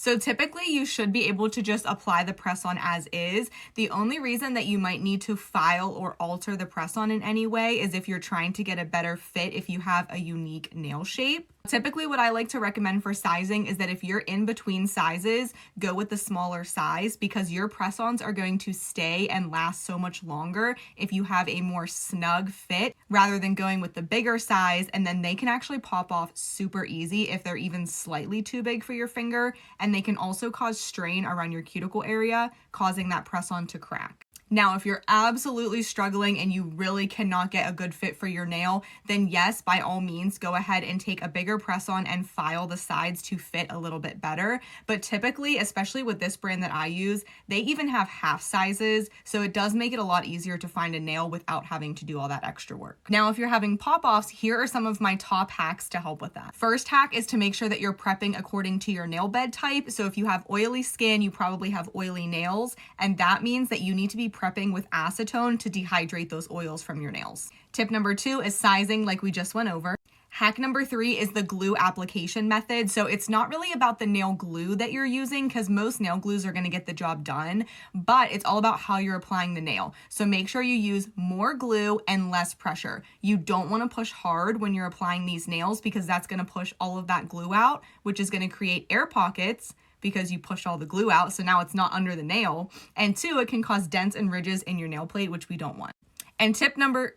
So typically you should be able to just apply the press-on as is. The only reason that you might need to file or alter the press-on in any way is if you're trying to get a better fit if you have a unique nail shape. Typically what I like to recommend for sizing is that if you're in between sizes, go with the smaller size because your press-ons are going to stay and last so much longer if you have a more snug fit rather than going with the bigger size, and then they can actually pop off super easy if they're even slightly too big for your finger, and they can also cause strain around your cuticle area, causing that press-on to crack. Now, if you're absolutely struggling and you really cannot get a good fit for your nail, then yes, by all means, go ahead and take a bigger press-on and file the sides to fit a little bit better. But typically, especially with this brand that I use, they even have half sizes, so it does make it a lot easier to find a nail without having to do all that extra work. Now, if you're having pop-offs, here are some of my top hacks to help with that. First hack is to make sure that you're prepping according to your nail bed type. So if you have oily skin, you probably have oily nails, and that means that you need to be prepping with acetone to dehydrate those oils from your nails. Tip number 2 is sizing, like we just went over. Hack number 3 is the glue application method. So it's not really about the nail glue that you're using because most nail glues are going to get the job done, but it's all about how you're applying the nail. So make sure you use more glue and less pressure. You don't want to push hard when you're applying these nails because that's going to push all of that glue out, which is going to create air pockets because you pushed all the glue out, so now it's not under the nail. And 2, it can cause dents and ridges in your nail plate, which we don't want. And tip number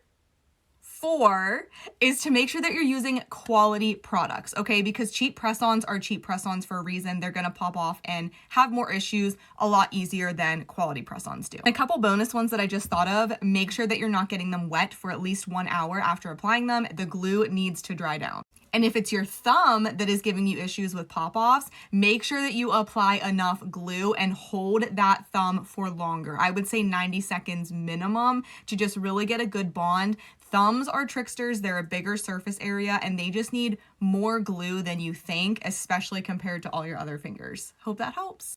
4 is to make sure that you're using quality products, okay? Because cheap press-ons are cheap press-ons for a reason. They're gonna pop off and have more issues a lot easier than quality press-ons do. A couple bonus ones that I just thought of: make sure that you're not getting them wet for at least 1 hour after applying them. The glue needs to dry down. And if it's your thumb that is giving you issues with pop-offs, make sure that you apply enough glue and hold that thumb for longer. I would say 90 seconds minimum to just really get a good bond. Thumbs are tricksters. They're a bigger surface area and they just need more glue than you think, especially compared to all your other fingers. Hope that helps.